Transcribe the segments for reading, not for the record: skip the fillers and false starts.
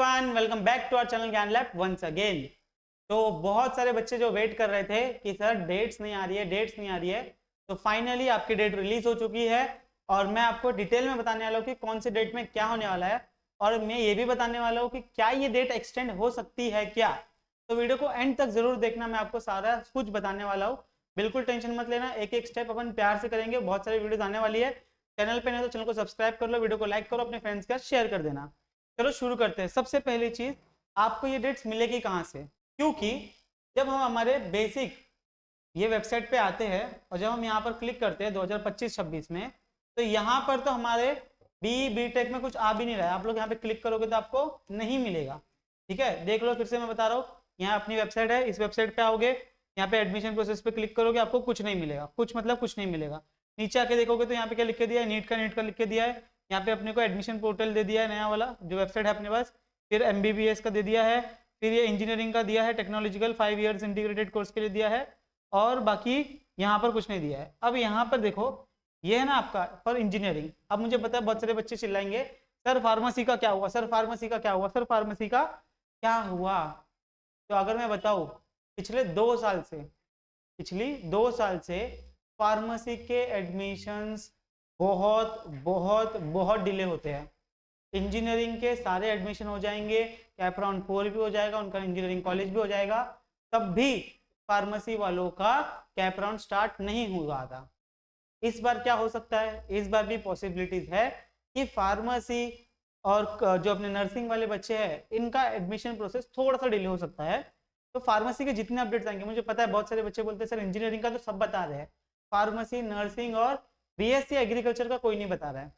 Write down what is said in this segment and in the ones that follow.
Everyone, welcome back to our channel Gyan Lab once again. तो बहुत सारे बच्चे जो वेट कर रहे थे कि सर डेट्स नहीं आ रही है, डेट्स नहीं आ रही है, तो फाइनली आपकी डेट रिलीज हो चुकी है और मैं आपको डिटेल में बताने वाला हूँ कि कौन सी डेट में क्या होने वाला है। और मैं ये भी बताने वाला हूँ कि क्या ये डेट एक्सटेंड हो सकती है क्या। तो वीडियो को एंड तक जरूर देखना, मैं आपको सारा कुछ बताने वाला हूँ। बिल्कुल टेंशन मत लेना, एक एक स्टेप अपन प्यार से करेंगे। बहुत सारी वीडियोस आने वाली है। चैनल पे नहीं तो चैनल को सब्सक्राइब कर लो, वीडियो को लाइक करो, अपने फ्रेंड्स के साथ शेयर कर देना। चलो शुरू करते हैं। सबसे पहली चीज, आपको ये डेट्स मिलेगी कहाँ से? क्योंकि जब हम हमारे बेसिक ये वेबसाइट पे आते हैं और जब हम यहाँ पर क्लिक करते हैं 2025-26 में, तो यहाँ पर तो हमारे बी.टेक में कुछ आ भी नहीं रहा है। आप लोग यहाँ पे क्लिक करोगे तो आपको नहीं मिलेगा। ठीक है, देख लो, फिर से मैं बता रहा हूँ। यहाँ अपनी वेबसाइट है, इस वेबसाइट पे आओगे, यहाँ पे एडमिशन प्रोसेस पे क्लिक करोगे, आपको कुछ नहीं मिलेगा। कुछ मतलब कुछ नहीं मिलेगा। नीचे आके देखोगे तो यहाँ पे क्या लिख के दिया है, नीट का लिख के दिया है। यहाँ पे अपने को एडमिशन पोर्टल दे दिया है, नया वाला जो वेबसाइट है अपने पास। फिर MBBS का दे दिया है, फिर ये इंजीनियरिंग का दिया है, टेक्नोलॉजिकल 5 इयर्स इंटीग्रेटेड कोर्स के लिए दिया है, और बाकी यहाँ पर कुछ नहीं दिया है। अब यहाँ पर देखो, ये है ना आपका फॉर इंजीनियरिंग। अब मुझे पता है बहुत सारे बच्चे चिल्लाएंगे, सर फार्मेसी का क्या हुआ, सर फार्मेसी का क्या हुआ, सर फार्मेसी का क्या हुआ। तो अगर मैं बताऊँ, पिछले 2 साल से फार्मेसी के एडमिशंस बहुत बहुत बहुत डिले होते हैं। इंजीनियरिंग के सारे एडमिशन हो जाएंगे, कैप राउंड 4 भी हो जाएगा, उनका इंजीनियरिंग कॉलेज भी हो जाएगा, तब भी फार्मेसी वालों का कैप राउंड स्टार्ट नहीं हुआ था। इस बार क्या हो सकता है, इस बार भी पॉसिबिलिटीज है कि फार्मेसी और जो अपने नर्सिंग वाले बच्चे हैं, इनका एडमिशन प्रोसेस थोड़ा सा डिले हो सकता है। तो फार्मेसी के जितने अपडेट्स आएंगे, मुझे पता है बहुत सारे बच्चे बोलते हैं सर इंजीनियरिंग का तो सब बता रहे हैं, फार्मेसी, नर्सिंग और BSc एग्रीकल्चर का कोई नहीं बता रहा है।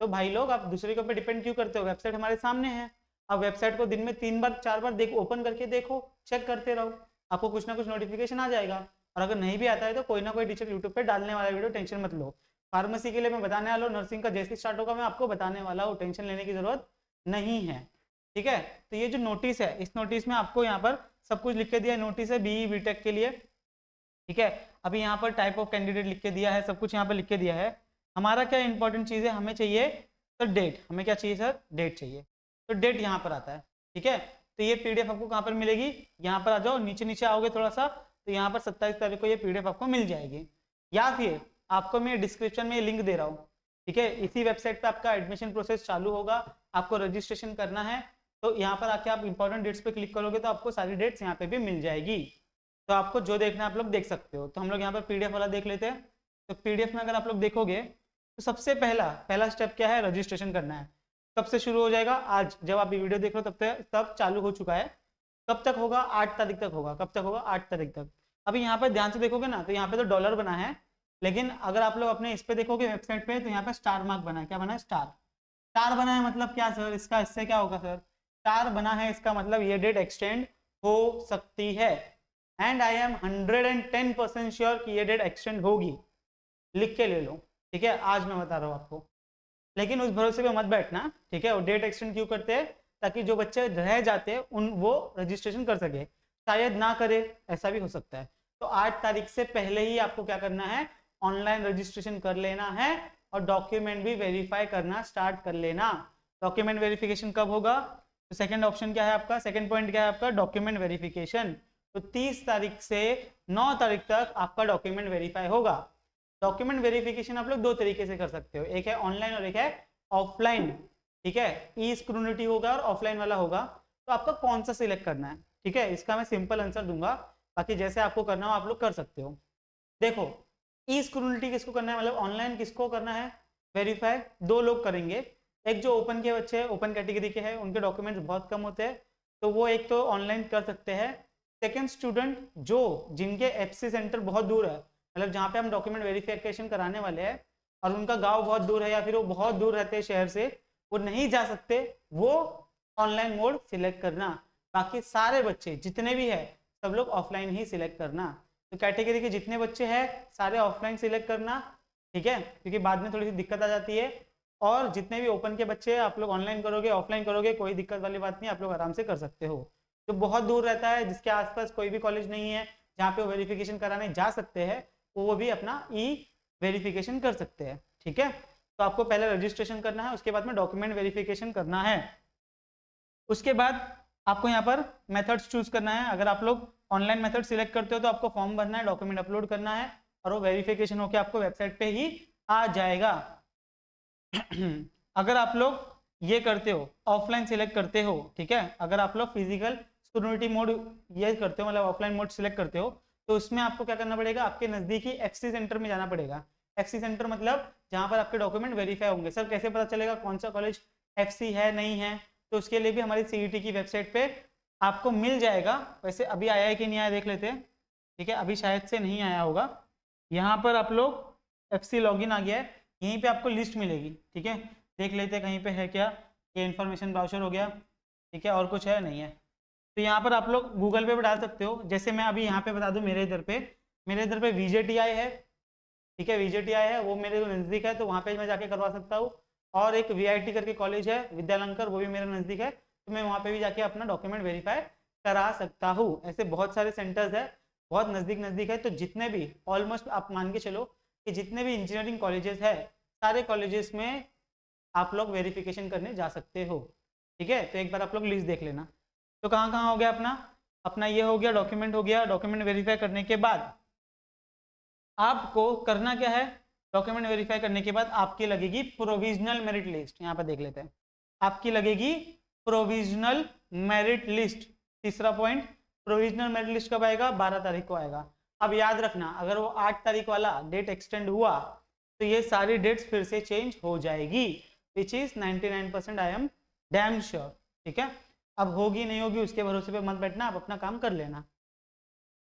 तो भाई लोग, आप दूसरे के ऊपर डिपेंड क्यों करते हो? वेबसाइट हमारे सामने है। अब वेबसाइट को दिन में 3 बार 4 बार देखो, ओपन करके देखो, चेक करते रहो, आपको कुछ ना कुछ नोटिफिकेशन आ जाएगा। और अगर नहीं भी आता है तो कोई ना कोई टीचर यूट्यूब पे डालने वाला वीडियो, टेंशन मत लो। फार्मेसी के लिए मैं बताने वाला हूँ, नर्सिंग का जैसे स्टार्ट होगा मैं आपको बताने वाला हूँ, टेंशन लेने की जरूरत नहीं है। ठीक है, तो ये जो नोटिस है, इस नोटिस में आपको यहाँ पर सब कुछ लिख के दिया है। नोटिस है BE-BTech के लिए। ठीक है, अभी यहाँ पर टाइप ऑफ कैंडिडेट लिख के दिया है, सब कुछ यहाँ पर लिख के दिया है। हमारा क्या इंपॉर्टेंट चीज़ है, हमें चाहिए सर डेट। हमें क्या चाहिए सर? डेट चाहिए। तो डेट यहाँ पर आता है। ठीक है, तो ये PDF आपको कहाँ पर मिलेगी? यहाँ पर आ जाओ, नीचे नीचे आओगे थोड़ा सा, तो यहाँ पर 27 तारीख को ये PDF आपको मिल जाएगी। या फिर आपको मैं डिस्क्रिप्शन में लिंक दे रहा हूँ। ठीक है, इसी वेबसाइट पे आपका एडमिशन प्रोसेस चालू होगा, आपको रजिस्ट्रेशन करना है। तो यहाँ पर आके आप इंपॉर्टेंट डेट्स पे क्लिक करोगे तो आपको सारी डेट्स यहाँ पे भी मिल जाएगी। तो आपको जो देखना है आप लोग देख सकते हो। तो हम लोग यहाँ पर PDF वाला देख लेते हैं। तो PDF में अगर आप लोग देखोगे तो सबसे पहला स्टेप क्या है? रजिस्ट्रेशन करना है। कब से शुरू हो जाएगा? आज जब आप ये वीडियो देख रहे हो तब चालू हो चुका है। कब तक होगा? 8 तारीख तक होगा। कब तक होगा? 8 तारीख तक। अभी यहाँ पर ध्यान से देखोगे ना, तो यहाँ पे तो डॉलर बना है, लेकिन अगर आप लोग अपने इस पे देखोगे वेबसाइट पे, तो यहाँ पे स्टार मार्क बना है। क्या बना है? स्टार। स्टार बना है मतलब क्या सर? इससे क्या होगा सर? स्टार बना है, इसका मतलब ये डेट एक्सटेंड हो सकती है। एंड आई एम 110% श्योर कि ये डेट एक्सटेंड होगी। लिख के ले लो। ठीक है, आज मैं बता रहा हूँ आपको, लेकिन उस भरोसे पे मत बैठना। ठीक है, और डेट एक्सटेंड क्यों करते हैं? ताकि जो बच्चे रह जाते हैं उन वो रजिस्ट्रेशन कर सके। शायद ना करे, ऐसा भी हो सकता है। तो 8 तारीख से पहले ही आपको क्या करना है? ऑनलाइन रजिस्ट्रेशन कर लेना है और डॉक्यूमेंट भी वेरीफाई करना स्टार्ट कर लेना। डॉक्यूमेंट वेरिफिकेशन कब होगा? तो सेकंड ऑप्शन क्या है आपका, सेकंड पॉइंट क्या है आपका? Document verification. तो 30 तारीख से 9 तारीख तक आपका डॉक्यूमेंट वेरीफाई होगा। डॉक्यूमेंट वेरिफिकेशन आप लोग 2 तरीके से कर सकते हो, एक है ऑनलाइन और एक है ऑफलाइन। ठीक है, ई स्क्रूनिटी होगा और ऑफलाइन वाला होगा। तो आपका कौन सा सिलेक्ट करना है? ठीक है, इसका मैं सिंपल आंसर दूंगा, बाकी जैसे आपको करना हो आप लोग कर सकते हो। देखो, ई स्क्रूनिटी किसको करना है, मतलब ऑनलाइन किसको करना है वेरीफाई? 2 लोग करेंगे। एक जो ओपन के बच्चे हैं, ओपन कैटेगरी के हैं, उनके डॉक्यूमेंट्स बहुत कम होते हैं, तो वो एक तो ऑनलाइन कर सकते हैं। सेकेंड स्टूडेंट जो जिनके FC सेंटर बहुत दूर है, मतलब जहाँ पे हम डॉक्यूमेंट वेरिफिकेशन कराने वाले हैं और उनका गांव बहुत दूर है या फिर वो बहुत दूर रहते हैं शहर से, वो नहीं जा सकते, वो ऑनलाइन मोड सिलेक्ट करना। बाकी सारे बच्चे जितने भी है सब लोग ऑफलाइन ही सिलेक्ट करना। तो कैटेगरी के जितने बच्चे हैं सारे ऑफलाइन सिलेक्ट करना। ठीक है, क्योंकि बाद में थोड़ी सी दिक्कत आ जाती है। और जितने भी ओपन के बच्चे हैं आप लोग ऑनलाइन करोगे, ऑफलाइन करोगे, कोई दिक्कत वाली बात नहीं, आप लोग आराम से कर सकते हो। जो बहुत दूर रहता है, जिसके आसपास कोई भी कॉलेज नहीं है जहाँ पे वो वेरिफिकेशन कराने जा सकते हैं, वो भी अपना ई वेरिफिकेशन कर सकते हैं। ठीक है, तो आपको पहले रजिस्ट्रेशन करना है, उसके बाद में डॉक्यूमेंट वेरिफिकेशन करना है। उसके बाद आपको यहाँ पर मेथड्स चूज करना है। अगर आप लोग ऑनलाइन मेथड सिलेक्ट करते हो तो आपको फॉर्म भरना है, डॉक्यूमेंट अपलोड करना है और वो वेरिफिकेशन होकर आपको वेबसाइट पे ही आ जाएगा। अगर आप लोग ये करते हो, ऑफलाइन सिलेक्ट करते हो, ठीक है, अगर आप लोग फिजिकल स्टूडेंटी मोड ये करते हो, मतलब ऑफलाइन मोड सिलेक्ट करते हो, तो उसमें आपको क्या करना पड़ेगा, आपके नजदीकी एक्सी सेंटर में जाना पड़ेगा। एक्सी सेंटर मतलब जहां पर आपके डॉक्यूमेंट वेरीफाई होंगे। सर कैसे पता चलेगा कौन सा कॉलेज एफसी है नहीं है? तो उसके लिए भी हमारी सीईटी की वेबसाइट पे आपको मिल जाएगा। वैसे अभी आया है कि नहीं आया देख लेते हैं, ठीक है, अभी शायद से नहीं आया होगा। यहाँ पर आप लोग एफसी लॉगिन आ गया है, यहीं पे आपको लिस्ट मिलेगी, ठीक है, देख लेते हैं कहीं पे है क्या। ये इन्फॉर्मेशन ब्राउजर हो गया, ठीक है, और कुछ है नहीं है। तो यहाँ पर आप लोग गूगल पे भी डाल सकते हो। जैसे मैं अभी यहाँ पे बता दूं, मेरे इधर पे VJTI है, ठीक है, VJTI है, वो मेरे नज़दीक है, तो वहाँ पे मैं जाके करवा सकता हूँ। और एक VIT करके कॉलेज है विद्यालंकर, वो भी मेरे नज़दीक है, तो मैं वहाँ पे भी जाके अपना डॉक्यूमेंट वेरीफाई करा सकता हूँ। ऐसे बहुत सारे सेंटर्स है, बहुत नज़दीक है। तो जितने भी ऑलमोस्ट आप मान के चलो कि जितने भी इंजीनियरिंग कॉलेजेस है, सारे कॉलेजेस में आप लोग वेरिफिकेशन करने जा सकते हो, ठीक है। तो एक बार आप लोग लिस्ट देख लेना। तो कहाँ कहाँ हो गया अपना ये हो गया, डॉक्यूमेंट हो गया। डॉक्यूमेंट वेरीफाई करने के बाद आपको करना क्या है, डॉक्यूमेंट वेरीफाई करने के बाद आपकी लगेगी प्रोविजनल मेरिट लिस्ट। यहाँ पर देख लेते हैं, आपकी लगेगी प्रोविजनल मेरिट लिस्ट। तीसरा पॉइंट, प्रोविजनल मेरिट लिस्ट कब आएगा? 12 तारीख को आएगा। अब याद रखना, अगर वो 8 तारीख वाला डेट एक्सटेंड हुआ तो ये सारी डेट्स फिर से चेंज हो जाएगी, which is 99% I am damn sure, ठीक है। अब होगी नहीं होगी उसके भरोसे पे मत बैठना, आप अपना काम कर लेना।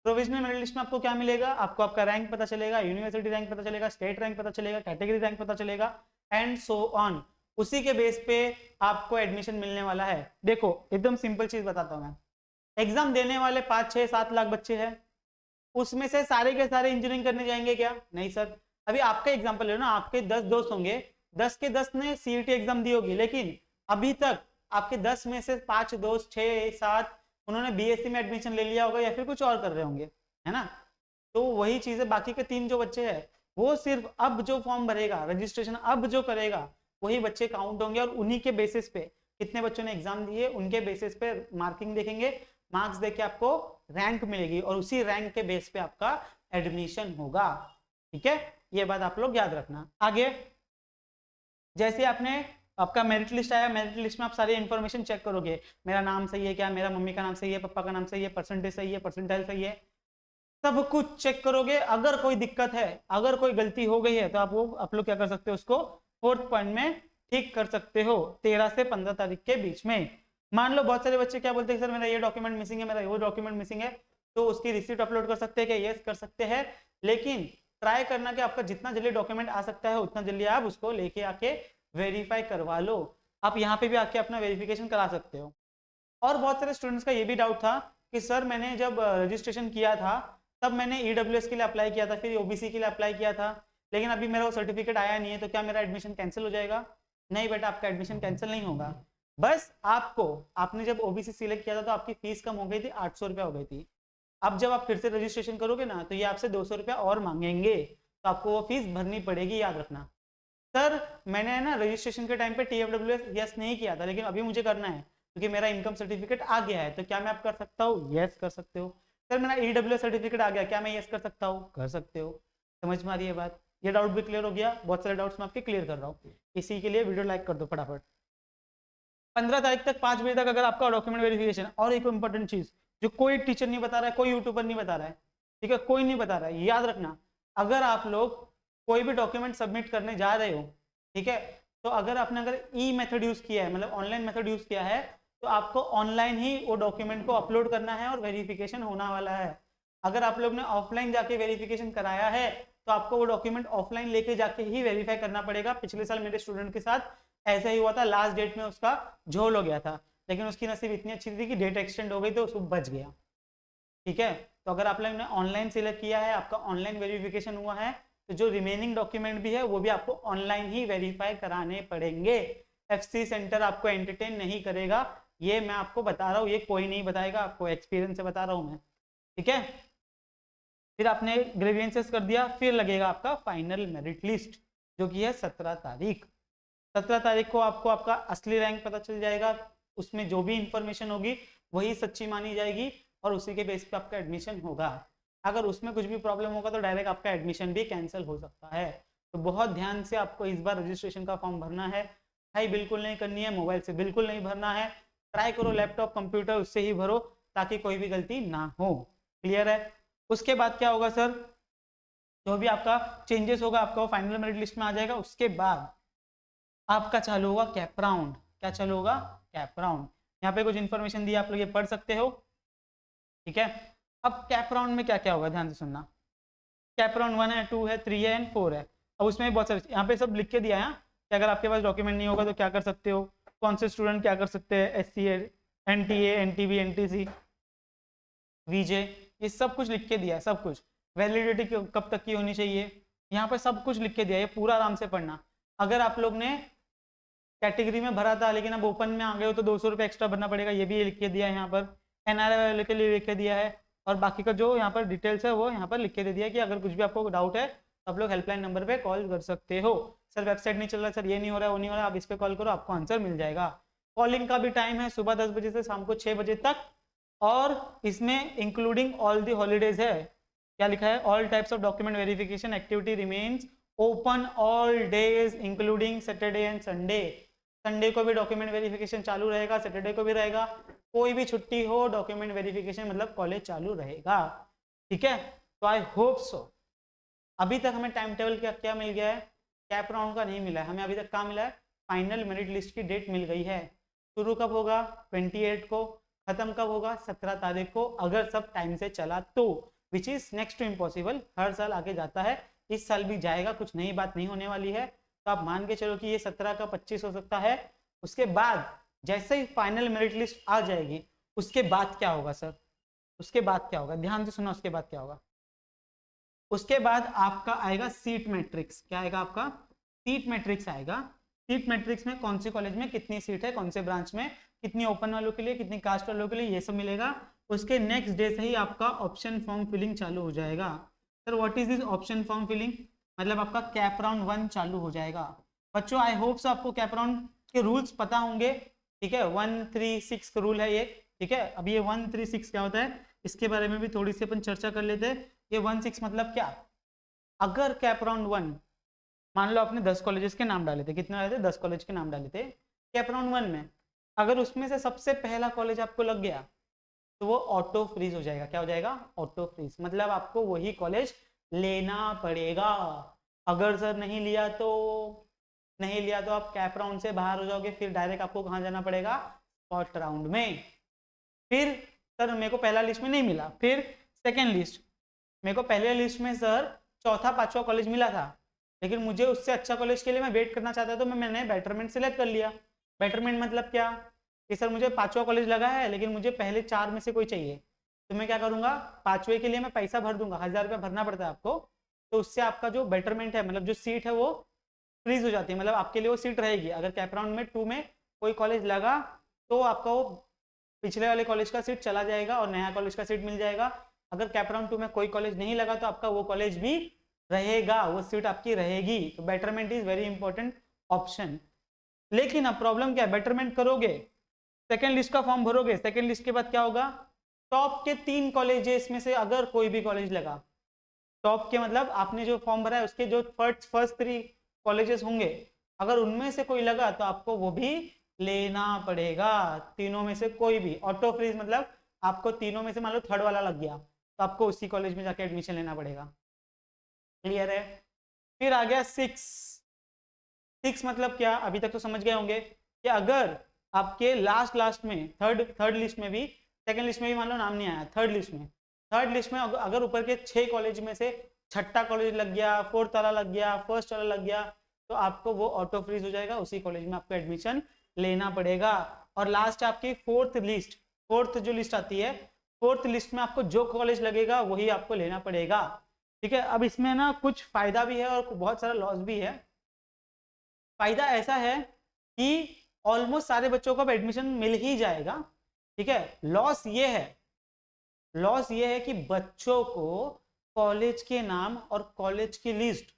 प्रोविजनल मेरिट लिस्ट में आपको क्या मिलेगा? आपको आपका रैंक पता चलेगा, यूनिवर्सिटी रैंक पता चलेगा, स्टेट रैंक पता चलेगा, कैटेगरी रैंक पता चलेगा एंड सो ऑन। उसी के बेस पे आपको एडमिशन मिलने वाला है। देखो एकदम सिंपल चीज बताता हूँ मैं, एग्जाम देने वाले 5, 6, 7 लाख बच्चे हैं, उसमें से सारे के सारे इंजीनियरिंग करने जाएंगे क्या? नहीं सर। अभी आपका एग्जाम्पल ले लो ना, आपके 10 दोस्त होंगे, 10 के 10 ने सीईटी एग्जाम दी होगी, लेकिन अभी तक आपके 10 में से 5 दोस्त, 6, 7 उन्होंने बीएससी में एडमिशन ले लिया होगा या फिर कुछ और कर रहे होंगे, है ना। तो वही चीज है, बाकी के 3 जो बच्चे हैं वो सिर्फ अब जो फॉर्म भरेगा, रजिस्ट्रेशन अब जो करेगा, वही बच्चे काउंट होंगे और उन्हीं के बेसिस पे कितने बच्चों ने एग्जाम दिए उनके बेसिस पे मार्किंग देखेंगे, मार्क्स देके आपको रैंक मिलेगी और उसी रैंक के बेस पे आपका एडमिशन होगा, ठीक है। ये बात आप लोग याद रखना। आगे जैसे आपने आपका मेरिट लिस्ट आया, मेरिट लिस्ट में आप सारी इंफॉर्मेशन चेक करोगे, मेरा नाम सही है क्या, मेरा मम्मी का नाम सही है, पापा का नाम सही है, परसेंटेज सही है, परसेंटाइल सही है, सब कुछ चेक करोगे। अगर कोई दिक्कत है, अगर कोई गलती हो गई है तो आप लोग क्या कर सकते हो, उसको 4th पॉइंट में ठीक कर सकते हो 13 से 15 तारीख के बीच में। मान लो बहुत सारे बच्चे क्या बोलते हैं, सर मेरा ये डॉक्यूमेंट मिसिंग है, मेरा वो डॉक्यूमेंट मिसिंग है, तो उसकी रिसीट अपलोड कर सकते हैं क्या? यस कर सकते हैं, लेकिन ट्राई करना कि आपका जितना जल्दी डॉक्यूमेंट आ सकता है उतना जल्दी आप उसको लेके आके वेरीफाई करवा लो। आप यहाँ पे भी आके अपना वेरिफिकेशन करा सकते हो। और बहुत सारे स्टूडेंट्स का ये भी डाउट था कि सर मैंने जब रजिस्ट्रेशन किया था तब मैंने ईडब्ल्यूएस के लिए अप्लाई किया था, फिर ओबीसी के लिए अप्लाई किया था, लेकिन अभी मेरा वो सर्टिफिकेट आया नहीं है, तो क्या मेरा एडमिशन कैंसिल हो जाएगा? नहीं बेटा, आपका एडमिशन कैंसिल नहीं होगा। बस आपने जब ओबीसी सिलेक्ट किया था तो आपकी फीस कम हो गई थी, 800 रुपया हो गई थी। अब जब आप फिर से रजिस्ट्रेशन करोगे ना तो ये आपसे 200 रुपया और मांगेंगे, तो आपको वो फीस भरनी पड़ेगी, याद रखना। सर मैंने ना रजिस्ट्रेशन के टाइम पे TFWS यस नहीं किया था, लेकिन अभी मुझे करना है क्योंकि मेरा इनकम सर्टिफिकेट आ गया है, तो क्या मैं आप कर सकता हूँ? यस कर सकते हो। सर मेरा EWS सर्टिफिकेट आ गया, क्या मैं यस कर सकता हूँ? कर सकते हो। समझ में आ रही है बात? ये डाउट भी क्लियर हो गया? बहुत सारे डाउट्स मैं आपके क्लियर कर रहा हूँ, इसी के लिए वीडियो लाइक कर दो फटाफट। 15 तारीख तक 5 बजे तक अगर आपका डॉक्यूमेंट वेरिफिकेशन। और एक इंपॉर्टेंट चीज जो कोई टीचर नहीं बता रहा है, कोई यूट्यूबर नहीं बता रहा है, ठीक है, कोई नहीं बता रहा है, याद रखना। अगर आप लोग कोई भी डॉक्यूमेंट सबमिट करने जा रहे हो, ठीक है, तो अगर ई मेथड यूज किया है, मतलब ऑनलाइन मेथड यूज किया है, तो आपको ऑनलाइन ही वो डॉक्यूमेंट को अपलोड करना है और वेरिफिकेशन होना वाला है। अगर आप लोग ने ऑफलाइन जाके वेरिफिकेशन कराया है तो आपको वो डॉक्यूमेंट ऑफलाइन लेके जाके ही वेरीफाई करना पड़ेगा। पिछले साल मेरे स्टूडेंट के साथ ऐसा ही हुआ था, लास्ट डेट में उसका झोल हो गया था, लेकिन उसकी नसीब इतनी अच्छी थी कि डेट एक्सटेंड हो गई तो उसको बच गया, ठीक है। तो अगर आप लोग ने ऑनलाइन सिलेक्ट किया है, आपका ऑनलाइन वेरिफिकेशन हुआ है, तो जो रिमेनिंग डॉक्यूमेंट भी है वो भी आपको ऑनलाइन ही वेरीफाई कराने पड़ेंगे। एफसी सेंटर आपको एंटरटेन नहीं करेगा, ये मैं आपको बता रहा हूँ, ये कोई नहीं बताएगा आपको, एक्सपीरियंस से बता रहा हूँ मैं, ठीक है। फिर आपने ग्रेवियंसेस कर दिया, फिर लगेगा आपका फाइनल मेरिट लिस्ट जो कि है 17 तारीख। 17 तारीख को आपको आपका असली रैंक पता चल जाएगा, उसमें जो भी इंफॉर्मेशन होगी वही सच्ची मानी जाएगी और उसी के बेस पे आपका एडमिशन होगा। अगर उसमें कुछ भी प्रॉब्लम होगा तो डायरेक्ट आपका एडमिशन भी कैंसिल हो सकता है। तो बहुत ध्यान से आपको इस बार रजिस्ट्रेशन का फॉर्म भरना है। भाई बिल्कुल नहीं करनी है, मोबाइल से बिल्कुल नहीं भरना है, ट्राई करो लैपटॉप कंप्यूटर उससे ही भरो ताकि कोई भी गलती ना हो। क्लियर है? उसके बाद क्या होगा सर, जो भी आपका चेंजेस होगा आपका फाइनल मेरिट लिस्ट में आ जाएगा। उसके बाद आपका चालू होगा कैप राउंड। क्या चालू होगा? Cap round. यहाँ पे कुछ इन्फॉर्मेशन दी, आप लोग ये पढ़ सकते हो। ठीक है, अब कैप राउंड में क्या क्या होगा ध्यान से सुनना। कैप राउंड 1 है, 2 है, 3 है एंड 4 है। अब उसमें बहुत सारे यहाँ पे सब लिख के दिया है कि अगर आपके पास डॉक्यूमेंट नहीं होगा तो क्या कर सकते हो, कौन से स्टूडेंट क्या कर सकते हैं, SC, NTA, NTB, NTC, VJ, ये सब कुछ लिख के दिया है, सब कुछ। वैलिडिटी कब तक की होनी चाहिए, यहाँ पे सब कुछ लिख के दिया है, ये पूरा आराम से पढ़ना। अगर आप लोग ने कैटेगरी में भरा था लेकिन अब ओपन में आ गए हो तो 200 रुपये एक्स्ट्रा भरना पड़ेगा, ये भी लिख के दिया है यहाँ पर। NRI वाले के लिए लिख के दिया है और बाकी का जो यहाँ पर डिटेल्स है वो यहाँ पर लिख के दे दिया है कि अगर कुछ भी आपको डाउट है तो आप लोग हेल्पलाइन नंबर पे कॉल कर सकते हो। सर वेबसाइट नहीं चल रहा, सर ये नहीं हो रहा है, वो नहीं हो रहा है, आप इस पर कॉल करो, आपको आंसर मिल जाएगा। कॉलिंग का भी टाइम है सुबह 10 बजे से शाम को 6 बजे तक, और इसमें इंक्लूडिंग ऑल दी हॉलीडेज है। क्या लिखा है? All types of document verification activity remains open all days including Saturday and Sunday. Sunday को भी डॉक्यूमेंट वेरिफिकेशन चालू रहेगा, सैटरडे को भी रहेगा, कोई भी छुट्टी हो डॉक्यूमेंट वेरिफिकेशन मतलब कॉलेज चालू रहेगा। ठीक है, तो आई होप सो। अभी तक हमें टाइम टेबल क्या मिल गया है? कैप राउंड का नहीं मिला है हमें अभी तक। क्या मिला है? फाइनल मेरिट लिस्ट की डेट मिल गई है। शुरू कब होगा? 28 को। खत्म कब होगा? 17 तारीख को, अगर सब टाइम से चला तो, which is next to impossible. हर साल आगे जाता है, इस साल भी जाएगा, कुछ नई बात नहीं होने वाली है। तो आप मान के चलो कि ये 17 का 25 हो सकता है। उसके बाद जैसे ही फाइनल मेरिट लिस्ट आ जाएगी उसके बाद क्या होगा सर? उसके बाद क्या होगा? ध्यान से सुना, उसके बाद क्या होगा? उसके बाद आपका आएगा सीट मैट्रिक्स। क्या आएगा आपका? सीट मैट्रिक्स आएगा। सीट मैट्रिक्स में कौन सी कॉलेज में कितनी सीट है, कौन से ब्रांच में कितनी, ओपन वालों के लिए कितनी, कास्ट वालों के लिए, ये सब मिलेगा। उसके नेक्स्ट डे से ही आपका ऑप्शन फॉर्म फिलिंग चालू हो जाएगा। Sir what is this option form filling? मतलब आपका कैप राउंड 1 चालू हो जाएगा। बच्चों आई होप सो आपको कैप राउंड के रूल्स पता होंगे। ठीक है, 136 का रूल है ये। ठीक है, अब ये 136 क्या होता है इसके बारे में भी थोड़ी सी अपन चर्चा कर लेते हैं। ये 16 मतलब क्या? अगर कैप राउंड 1 मान लो आपने 10 कॉलेजेस के नाम डाले थे, कितने डाले थे? 10 कॉलेज के नाम डाले थे कैप राउंड 1 में। अगर उसमें से सबसे पहला कॉलेज आपको लग गया तो वो ऑटो फ्रीज हो जाएगा। क्या हो जाएगा? Auto freeze. मतलब आपको वही कॉलेज लेना पड़ेगा। अगर सर नहीं लिया तो आप कैप राउंड से बाहर हो जाओगे, फिर डायरेक्ट आपको कहाँ जाना पड़ेगा? स्पॉट राउंड में। फिर सर मेरे को पहला लिस्ट में नहीं मिला, फिर सेकेंड लिस्ट, मेरे को पहले लिस्ट में सर चौथा पांचवा कॉलेज मिला था लेकिन मुझे उससे अच्छा कॉलेज के लिए मैं वेट करना चाहता था, तो मैंने बेटरमेंट सेलेक्ट कर लिया। बेटरमेंट मतलब क्या कि सर मुझे पांचवा कॉलेज लगा है लेकिन मुझे पहले 4 में से कोई चाहिए, तो मैं क्या करूंगा? पांचवे के लिए मैं पैसा भर दूंगा, 1000 रुपया भरना पड़ता है आपको। तो उससे आपका जो बेटरमेंट है मतलब जो सीट है वो फ्रीज हो जाती है, मतलब आपके लिए वो सीट रहेगी। अगर कैप राउंड में 2 में कोई कॉलेज लगा तो आपका वो पिछले वाले कॉलेज का सीट चला जाएगा और नया कॉलेज का सीट मिल जाएगा। अगर कैप राउंड 2 में कोई कॉलेज नहीं लगा तो आपका वो कॉलेज भी रहेगा, वो सीट आपकी रहेगी। तो betterment is very important option. लेकिन अब प्रॉब्लम क्या है? बेटरमेंट करोगे, सेकेंड लिस्ट का फॉर्म भरोगे, सेकेंड लिस्ट के बाद क्या होगा? टॉप के 3 कॉलेजेस में से अगर कोई भी कॉलेज लगा, टॉप के मतलब आपने जो फॉर्म भरा है उसके जो फर्स्ट 3 कॉलेजेस होंगे, अगर उनमें से कोई लगा तो आपको वो भी लेना पड़ेगा। तीनों में से कोई भी। ऑटो फ्रीज मतलब आपको तीनों में से मान लो थर्ड वाला लग गया तो आपको उसी कॉलेज में जाके एडमिशन लेना पड़ेगा। क्लियर है? फिर आ गया 6 मतलब क्या? अभी तक तो समझ गए होंगे कि अगर आपके लास्ट में थर्ड लिस्ट में भी, सेकंड लिस्ट में भी मान लो नाम नहीं आया, थर्ड लिस्ट में अगर ऊपर के 6 कॉलेज में से छठा कॉलेज लग गया, फोर्थ वाला लग गया, फर्स्ट वाला लग गया, तो आपको वो ऑटो फ्रीज हो जाएगा, उसी कॉलेज में आपको एडमिशन लेना पड़ेगा। और लास्ट आपकी फोर्थ जो लिस्ट आती है, फोर्थ लिस्ट में आपको जो कॉलेज लगेगा वही आपको लेना पड़ेगा। ठीक है, अब इसमें ना कुछ फायदा भी है और बहुत सारा लॉस भी है। फायदा ऐसा है कि ऑलमोस्ट सारे बच्चों को अब एडमिशन मिल ही जाएगा। ठीक है, लॉस ये है कि बच्चों को कॉलेज के नाम और कॉलेज की लिस्ट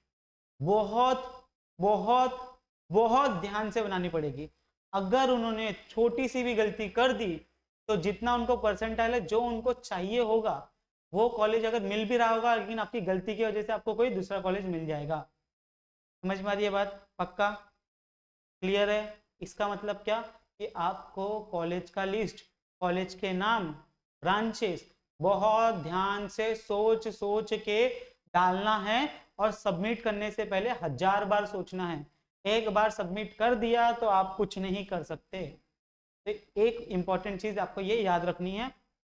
बहुत बहुत बहुत ध्यान से बनानी पड़ेगी। अगर उन्होंने छोटी सी भी गलती कर दी तो जितना उनको परसेंटाइल है, जो उनको चाहिए होगा, वो कॉलेज अगर मिल भी रहा होगा, लेकिन आपकी गलती की वजह से आपको कोई दूसरा कॉलेज मिल जाएगा। समझ में आ रही है बात? पक्का क्लियर है? इसका मतलब क्या कि आपको कॉलेज का लिस्ट, कॉलेज के नाम, ब्रांचेस बहुत ध्यान से सोच सोच के डालना है, और सबमिट करने से पहले 1000 बार सोचना है। एक बार सबमिट कर दिया तो आप कुछ नहीं कर सकते। तो एक इंपॉर्टेंट चीज आपको ये याद रखनी है,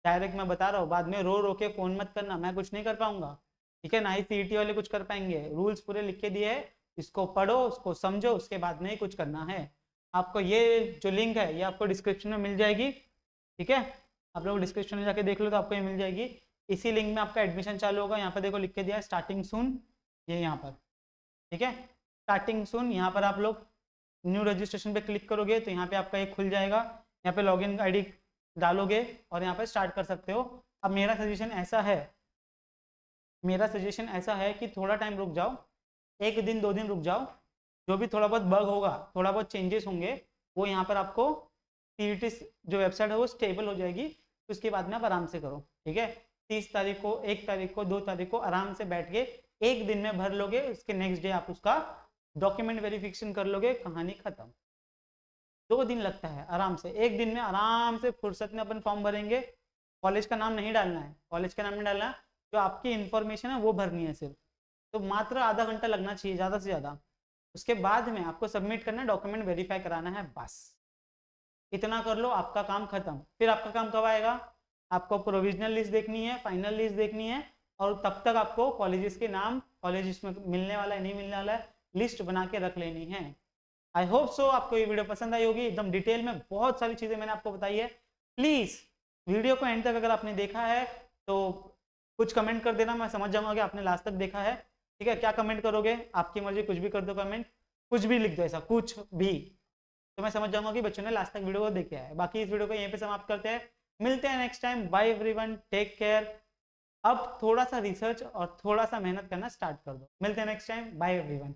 डायरेक्ट मैं बता रहा हूँ, बाद में रो रो के फोन मत करना, मैं कुछ नहीं कर पाऊंगा, ठीक है? ना ही सीईटी वाले कुछ कर पाएंगे। रूल्स पूरे लिख के दिए है, इसको पढ़ो, उसको समझो, उसके बाद में ही कुछ करना है। आपको ये जो लिंक है ये आपको डिस्क्रिप्शन में मिल जाएगी, ठीक है? आप लोग डिस्क्रिप्शन में जाके देख लो तो आपको ये मिल जाएगी। इसी लिंक में आपका एडमिशन चालू होगा। यहाँ पर देखो लिख के दिया है स्टार्टिंग सून, ये यहाँ पर, ठीक है? स्टार्टिंग सून, यहाँ पर आप लोग न्यू रजिस्ट्रेशन पे क्लिक करोगे तो यहाँ पे आपका एक खुल जाएगा, यहाँ पे लॉगिन आईडी डालोगे और यहाँ पे स्टार्ट कर सकते हो। अब मेरा सजेशन ऐसा है कि थोड़ा टाइम रुक जाओ, 1 दिन 2 दिन रुक जाओ, जो भी थोड़ा बहुत बग होगा, थोड़ा बहुत चेंजेस होंगे, वो यहाँ पर आपको सीईटी जो वेबसाइट है वो स्टेबल हो जाएगी, तो उसके बाद में आप आराम से करो, ठीक है? 30 तारीख को, 1 तारीख को, 2 तारीख को आराम से बैठ के 1 दिन में भर लोगे, उसके नेक्स्ट डे आप उसका डॉक्यूमेंट वेरिफिकेशन कर लोगे, कहानी खत्म। 2 दिन लगता है आराम से, 1 दिन में आराम से फुर्सत में अपन फॉर्म भरेंगे। कॉलेज का नाम नहीं डालना है, कॉलेज का नाम नहीं डालना है, जो आपकी इंफॉर्मेशन है वो भरनी है सिर्फ, तो मात्र आधा घंटा लगना चाहिए ज़्यादा से ज़्यादा। उसके बाद में आपको सबमिट करना है, डॉक्यूमेंट वेरीफाई कराना है, बस इतना कर लो, आपका काम खत्म। फिर आपका काम कब आएगा? आपको प्रोविजनल लिस्ट देखनी है, फाइनल लिस्ट देखनी है, और तब तक आपको कॉलेजेस के नाम, कॉलेज में मिलने वाला है नहीं मिलने वाला है, लिस्ट बना के रख लेनी है। आई होप सो आपको ये वीडियो पसंद आई होगी, एकदम डिटेल में बहुत सारी चीज़ें मैंने आपको बताई है। प्लीज़ वीडियो को एंड तक अगर आपने देखा है तो कुछ कमेंट कर देना, मैं समझ जाऊंगा कि आपने लास्ट तक देखा है, ठीक है? क्या कमेंट करोगे? आपकी मर्जी, कुछ भी कर दो कमेंट, कुछ भी लिख दो, ऐसा कुछ भी, तो मैं समझ जाऊंगा कि बच्चों ने लास्ट तक वीडियो को देखा है। बाकी इस वीडियो को यहीं पे समाप्त करते हैं, मिलते हैं next time. Bye everyone, take care. अब थोड़ा सा रिसर्च और थोड़ा सा मेहनत करना स्टार्ट कर दो। मिलते हैं नेक्स्ट टाइम, बाय एवरीवन।